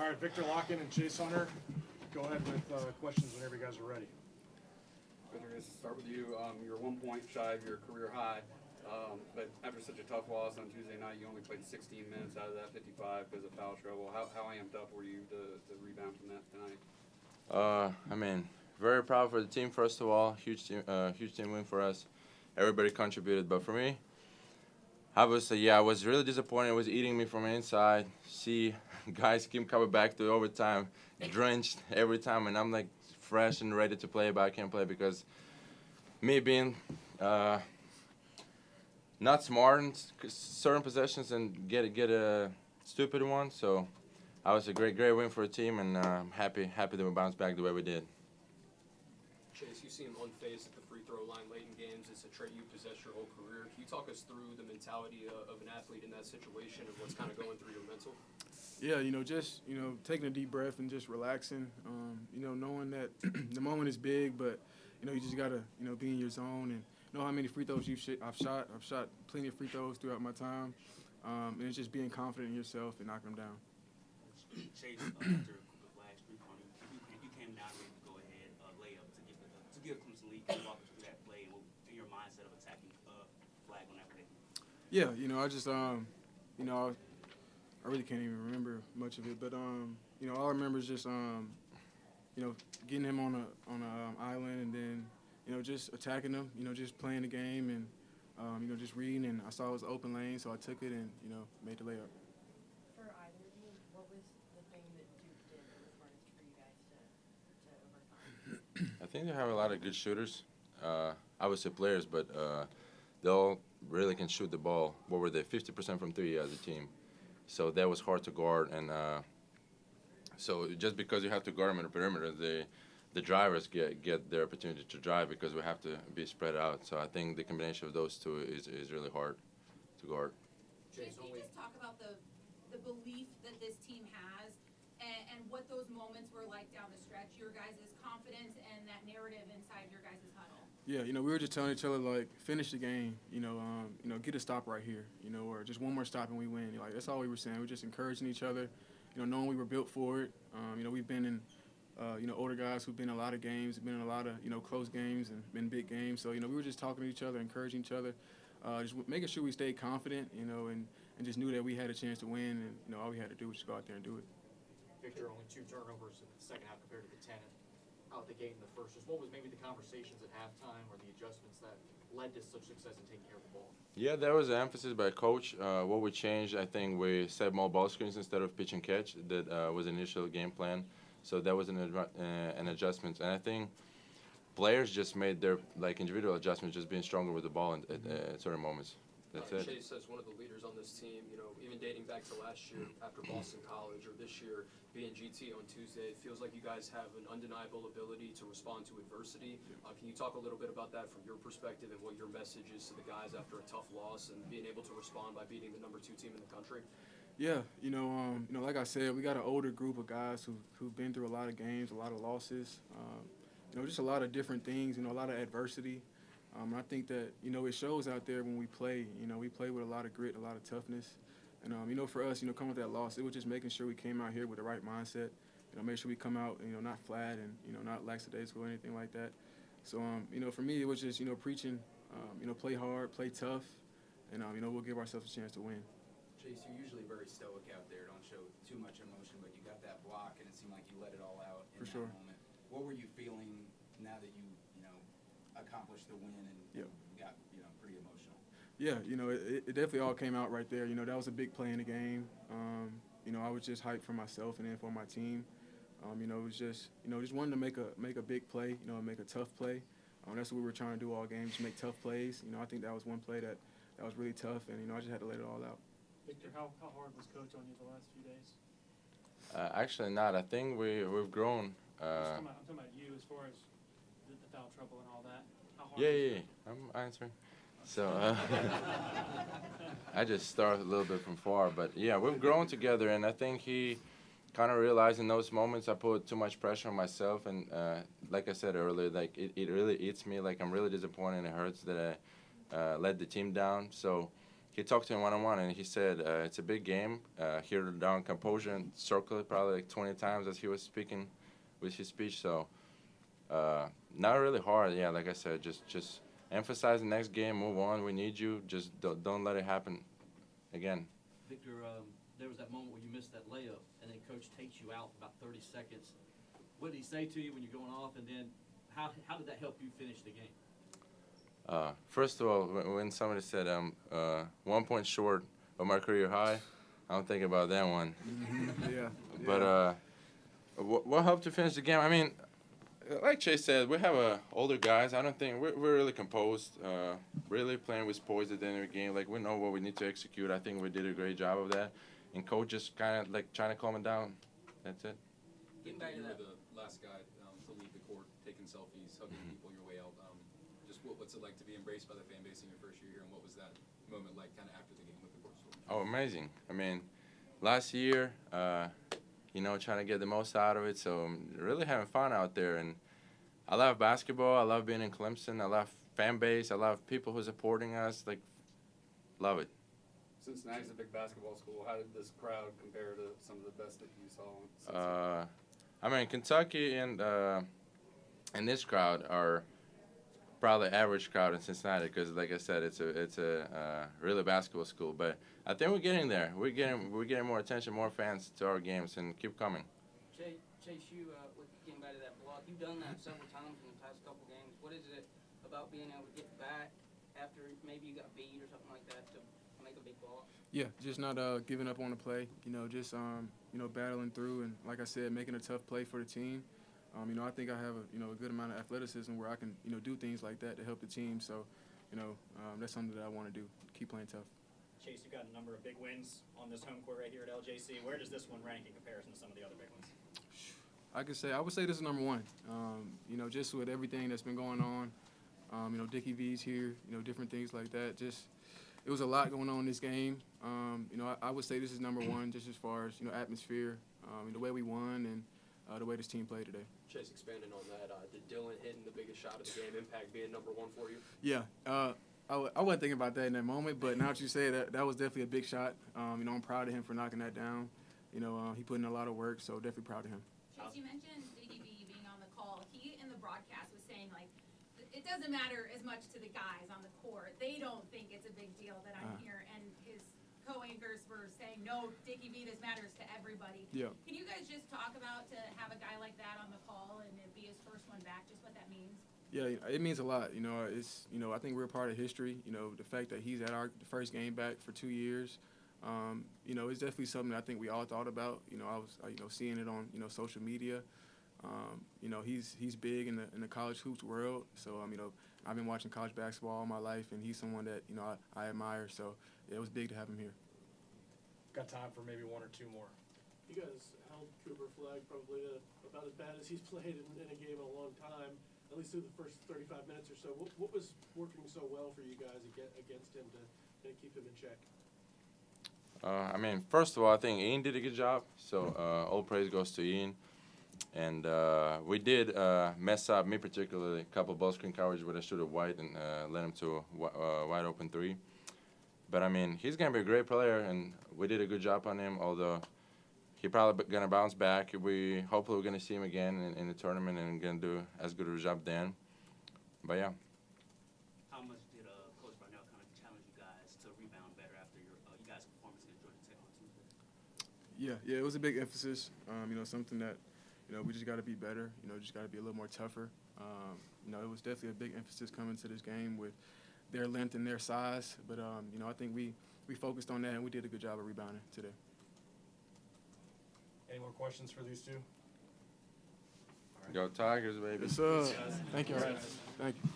All right, Viktor Lakhin and Chase Hunter, go ahead with questions whenever you guys are ready. Viktor, let's start with you. You're 1 point shy of your career high, but after such a tough loss on Tuesday night, you only played 16 minutes out of that 55 because of foul trouble. How amped up were you to rebound from that tonight? I mean, very proud for the team, first of all. Huge team win for us. Everybody contributed, but for me, I was really disappointed. It was eating me from inside. See guys keep coming back to overtime, drenched every time, and I'm like fresh and ready to play, but I can't play because me being not smart in certain possessions and get a stupid one. So I was a great win for the team, and I'm happy that we bounced back the way we did. Chase, you seem unfazed at the free throw line late in games. It's a trait you possess your whole career. Can you talk us through the mentality of an athlete in that situation and what's kind of going through your mental? Yeah, just taking a deep breath and just relaxing. Knowing that the moment is big, but you just gotta be in your zone and know how many free throws I've shot. I've shot plenty of free throws throughout my time, and it's just being confident in yourself and knocking them down. Chase, after Cooper Flagg's three-pointer, you came down ready to go ahead, layup to give Clemson lead. Can you walk us through that play and your mindset of attacking Flagg on that play? Yeah, I just I really can't even remember much of it, but all I remember is just getting him on a island and then just attacking him, just playing the game and just reading, and I saw it was an open lane, so I took it and made the layup. For either of you, what was the thing that Duke did that was hardest for you guys to overcome? I think they have a lot of good shooters. I would say players, but they all really can shoot the ball. What were they? 50% from three as a team. So that was hard to guard, and so just because you have to guard them in the perimeter, the drivers get their opportunity to drive because we have to be spread out. So I think the combination of those two is really hard to guard. Can you just talk about the belief that this team has and what those moments were like down the stretch, your guys' confidence and that narrative inside your guys' huddle? Yeah, we were just telling each other, like, finish the game, get a stop right here, or just one more stop and we win. Like, that's all we were saying. We were just encouraging each other, knowing we were built for it. We've been in, older guys who've been in a lot of games, been in a lot of, close games and been big games. So, we were just talking to each other, encouraging each other, just making sure we stayed confident, and just knew that we had a chance to win, and, all we had to do was just go out there and do it. Viktor, only 2 turnovers in the second half compared to the 10 out the gate in the first. Just what was maybe the conversations at halftime or the adjustments that led to such success in taking care of the ball? Yeah, there was an emphasis by coach. What we changed, I think we set more ball screens instead of pitch and catch. That was an initial game plan. So that was an adjustment. And I think players just made their individual adjustments, just being stronger with the ball at certain moments. That's it. Chase, as one of the leaders on this team, even dating back to last year after Boston College or this year being GT on Tuesday, it feels like you guys have an undeniable ability to respond to adversity. Can you talk a little bit about that from your perspective and what your message is to the guys after a tough loss and being able to respond by beating the number 2 team in the country? Yeah, like I said, we got an older group of guys who've been through a lot of games, a lot of losses, just a lot of different things, a lot of adversity. I think that, it shows out there when we play. We play with a lot of grit, a lot of toughness. And, for us, coming with that loss, it was just making sure we came out here with the right mindset. Make sure we come out, not flat and, not lackadaisical or anything like that. So, for me, it was just, preaching, play hard, play tough, and, we'll give ourselves a chance to win. Chase, you're usually very stoic out there, don't show too much emotion, but you got that block, and it seemed like you let it all out in that moment. What were you feeling now that you accomplished the win and got pretty emotional? Yeah, it definitely all came out right there. That was a big play in the game. I was just hyped for myself and then for my team. It was just wanting to make a big play, make a tough play. That's what we were trying to do all game, just make tough plays. I think that was one play that was really tough, and I just had to let it all out. Viktor, how hard was Coach on you the last few days? Actually not. I think we've grown. I'm talking about you as far as the foul trouble and all that. How hard Yeah. I'm answering. So I just started a little bit from far, but yeah, we've grown together, and I think he kind of realized in those moments I put too much pressure on myself, and like I said earlier, it really eats me. Like, I'm really disappointed, and it hurts that I let the team down. So he talked to him one-on-one, and he said it's a big game. Here down composure and circle it probably like 20 times as he was speaking with his speech. So not really hard. Yeah, like I said, just emphasize the next game, move on. We need you. Just don't let it happen again. Victor, there was that moment where you missed that layup, and then Coach takes you out for about 30 seconds. What did he say to you when you're going off, and then how did that help you finish the game? First of all, when somebody said I'm 1 point short of my career high, I don't think about that one. Yeah. But what helped to finish the game? I mean, like Chase said, we have older guys. I don't think we're really composed, really playing with poise at the end of the game. Like, we know what we need to execute. I think we did a great job of that. And coach just kind of like trying to calm it down. That's it. Getting back to that, you were the last guy to leave the court, taking selfies, hugging people your way out. Just what's it like to be embraced by the fan base in your first year here, and what was that moment like kind of after the game with the court story? Oh, amazing. I mean, last year, trying to get the most out of it. So I'm really having fun out there. And I love basketball. I love being in Clemson. I love fan base. I love people who are supporting us. Like, love it. Cincinnati's a big basketball school. How did this crowd compare to some of the best that you saw? I mean, Kentucky and this crowd are probably average crowd in Cincinnati because, like I said, it's a really basketball school. But I think we're getting there. We're getting more attention, more fans to our games, and keep coming. Chase, you with getting back to that block, you've done that several times in the past couple games. What is it about being able to get back after maybe you got beat or something like that to make a big block? Yeah, just not giving up on the play. Just battling through, and like I said, making a tough play for the team. I think I have a good amount of athleticism where I can do things like that to help the team. So, that's something that I want to do. Keep playing tough. Chase, you've got a number of big wins on this home court right here at LJC. Where does this one rank in comparison to some of the other big ones? I would say this is number one. Just with everything that's been going on. Dickie V's here. Different things like that. It was a lot going on in this game. I would say this is number one, just as far as atmosphere, the way we won, and the way this team played today. Chase, expanding on that, did Dillon hitting the biggest shot of the game impact being number one for you? Yeah, I wasn't thinking about that in that moment, but now that you say that was definitely a big shot. I'm proud of him for knocking that down. He put in a lot of work, so definitely proud of him. Chase, you mentioned Dickie V being on the call. He, in the broadcast, was saying, like, it doesn't matter as much to the guys on the court. They don't think it's a big deal that I'm here. And his co-anchors were saying, no, Dickie V, this matters to everybody. Yeah. Can you guys just talk about to have a guy like that on the call and it be his first one back, just what that means? Yeah, it means a lot. I think we're a part of history. The fact that he's at our first game back for 2 years. It's definitely something that I think we all thought about. I was seeing it on social media. He's big in the college hoops world. So I've been watching college basketball all my life, and he's someone that I admire. So it was big to have him here. Got time for maybe one or two more. You guys held Cooper Flagg probably about as bad as he's played in a game in a long time, at least through the first 35 minutes or so. What was working so well for you guys against him to keep him in check? First of all, I think Ian did a good job. So all praise goes to Ian. And we did mess up, me particularly, a couple ball screen coverage where I shoot it wide and led him to a wide open three. But, he's going to be a great player, and we did a good job on him, although he's probably going to bounce back. Hopefully we're going to see him again in the tournament and going to do as good a job then. But, yeah. How much did Coach Brownell kind of challenge you guys to rebound better after you guys' performance against Georgia Tech on Tuesday? Yeah, it was a big emphasis. Something that we just got to be better. Just got to be a little more tougher. It was definitely a big emphasis coming to this game with their length and their size. But I think we focused on that and we did a good job of rebounding today. Any more questions for these two? Go Tigers, baby. Yes, sir. Thank you. Thank you.